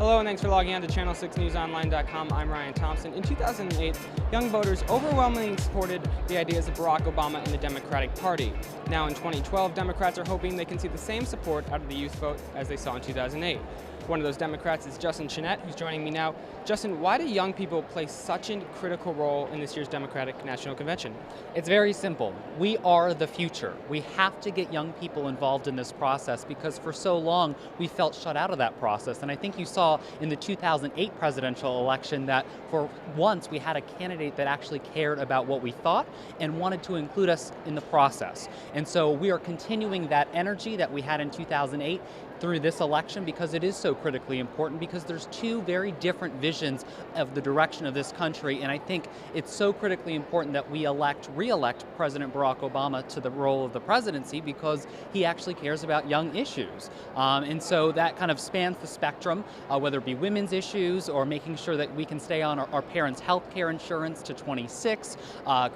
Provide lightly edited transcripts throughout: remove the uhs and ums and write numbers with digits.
Hello and thanks for logging on to channel6newsonline.com. I'm Ryan Thompson. In 2008, young voters overwhelmingly supported the ideas of Barack Obama and the Democratic Party. Now in 2012, Democrats are hoping they can see the same support out of the youth vote as they saw in 2008. One of those Democrats is Chenette, who's joining me now. Justin, why do young people play such a critical role in this year's Democratic National Convention? It's very simple. We are the future. We have to get young people involved in this process because for so long we felt shut out of that process. And I think you saw in the 2008 presidential election that for once we had a candidate that actually cared about what we thought and wanted to include us in the process. And so we are continuing that energy that we had in 2008 through this election because it is so critically important, because there's two very different visions of the direction of this country, and I think it's so critically important that we re-elect President Barack Obama to the role of the presidency because he actually cares about young issues. And so that kind of spans the spectrum, whether it be women's issues or making sure that we can stay on our parents' health care insurance to 26,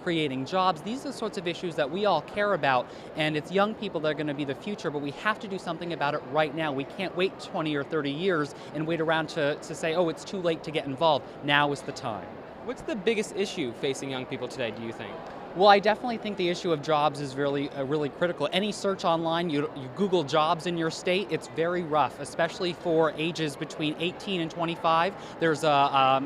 creating jobs. These are the sorts of issues that we all care about, and it's young people that are going to be the future, but we have to do something about it right now. We can't wait 20 or 30 years and wait around to say, oh, it's too late to get involved. Now is the time. What's the biggest issue facing young people today, do you think? Well, I definitely think the issue of jobs is really critical. Any search online, you Google jobs in your state, it's very rough, especially for ages between 18 and 25. There's a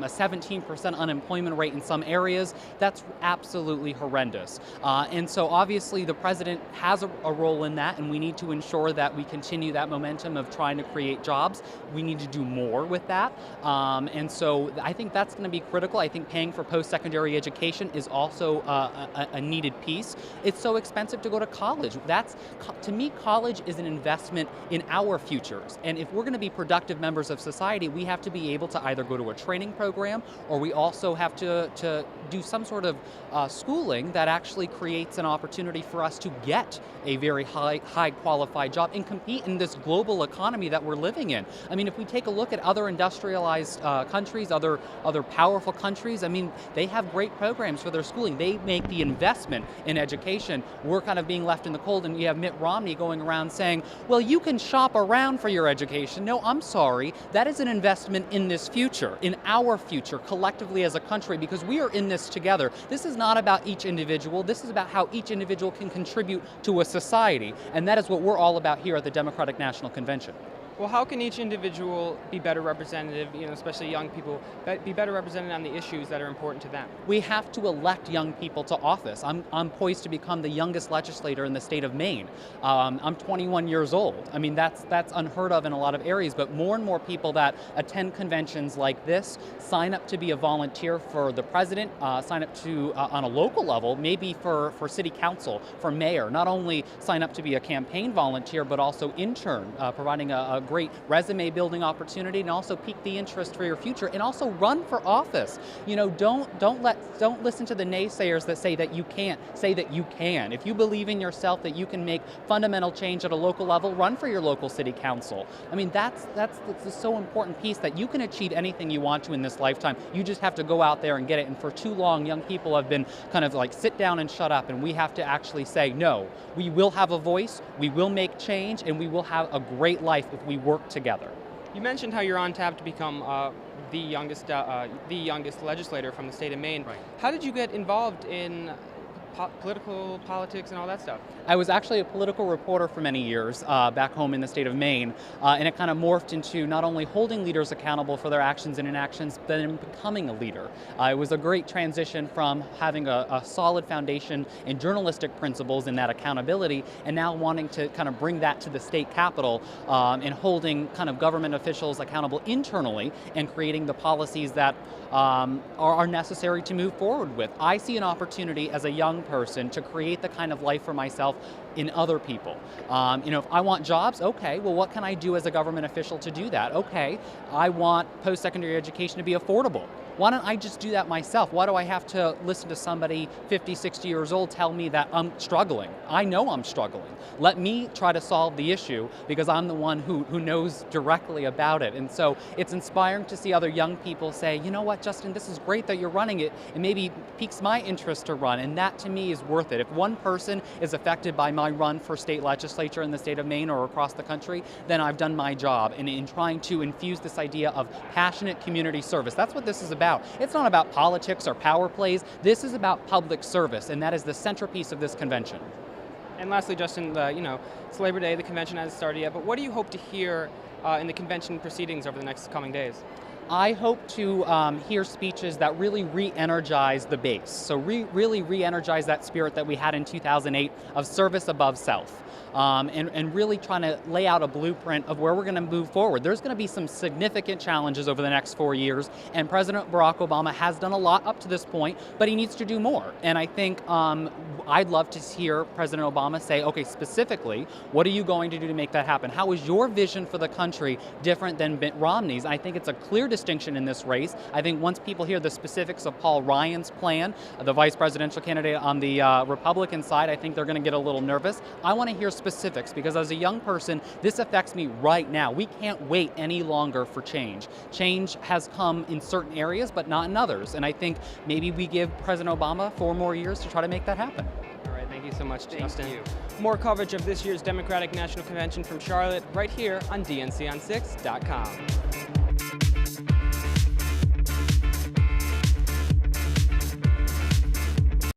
17% unemployment rate in some areas. That's absolutely horrendous. And so obviously the president has a role in that, and we need to ensure that we continue that momentum of trying to create jobs. We need to do more with that. And so I think that's going to be critical. I think paying for post-secondary education is also a needed piece. It's so expensive to go to college. To me, college is an investment in our futures. And if we're going to be productive members of society, we have to be able to either go to a training program, or we also have to do some sort of schooling that actually creates an opportunity for us to get a very high qualified job and compete in this global economy that we're living in. I mean, if we take a look at other industrialized countries, other powerful countries, I mean, they have great programs for their schooling. They make the investment in education. We're kind of being left in the cold, and you have Mitt Romney going around saying, well, you can shop around for your education. No, I'm sorry. That is an investment in this future, in our future, collectively as a country, because we are in this together. This is not about each individual. This is about how each individual can contribute to a society, and that is what we're all about here at the Democratic National Convention. Well, how can each individual be better representative, especially young people, be better represented on the issues that are important to them? We have to elect young people to office. I'm poised to become the youngest legislator in the state of Maine. I'm 21 years old. I mean, that's unheard of in a lot of areas, but more and more people that attend conventions like this sign up to be a volunteer for the president, sign up to, on a local level, maybe for city council, for mayor. Not only sign up to be a campaign volunteer, but also intern, providing a great resume building opportunity, and also pique the interest for your future, and also run for office. Don't listen to the naysayers that say that you can't. Say that you can. If you believe in yourself that you can make fundamental change at a local level, run for your local city council. I mean, that's the so important piece, that you can achieve anything you want to in this lifetime. You just have to go out there and get it. And for too long, young people have been kind of like sit down and shut up, and we have to actually say, no, we will have a voice, we will make change, and we will have a great life if we work together. You mentioned how you're on tap to become the youngest legislator from the state of Maine. Right. How did you get involved in politics and all that stuff? I was actually a political reporter for many years back home in the state of Maine, and it kind of morphed into not only holding leaders accountable for their actions and inactions, but in becoming a leader. It was a great transition from having a solid foundation in journalistic principles and that accountability, and now wanting to kind of bring that to the state capitol and holding kind of government officials accountable internally and creating the policies that are necessary to move forward with. I see an opportunity as a young person to create the kind of life for myself in other people. If I want jobs, okay, well, what can I do as a government official to do that? Okay, I want post-secondary education to be affordable. Why don't I just do that myself? Why do I have to listen to somebody 50, 60 years old tell me that I'm struggling? I know I'm struggling. Let me try to solve the issue because I'm the one who knows directly about it. And so it's inspiring to see other young people say, you know what, Justin, this is great that you're running it. It maybe piques my interest to run, and that to me is worth it. If one person is affected by my run for state legislature in the state of Maine or across the country, then I've done my job in trying to infuse this idea of passionate community service. That's what this is about. It's not about politics or power plays. This is about public service, and that is the centerpiece of this convention. And lastly, Justin, it's Labor Day, the convention hasn't started yet, but what do you hope to hear in the convention proceedings over the next coming days? I hope to hear speeches that really re-energize the base. So really re-energize that spirit that we had in 2008 of service above self. And really trying to lay out a blueprint of where we're going to move forward. There's going to be some significant challenges over the next 4 years, and President Barack Obama has done a lot up to this point, but he needs to do more. And I think I'd love to hear President Obama say, okay, specifically, what are you going to do to make that happen? How is your vision for the country different than Mitt Romney's? I think it's a clear distinction in this race. I think once people hear the specifics of Paul Ryan's plan, the vice presidential candidate on the Republican side, I think they're going to get a little nervous. I want to hear specifics because as a young person, this affects me right now. We can't wait any longer for change. Change has come in certain areas, but not in others. And I think maybe we give President Obama 4 more years to try to make that happen. All right, thank you so much, Justin. Thank you. More coverage of this year's Democratic National Convention from Charlotte right here on DNCon6.com.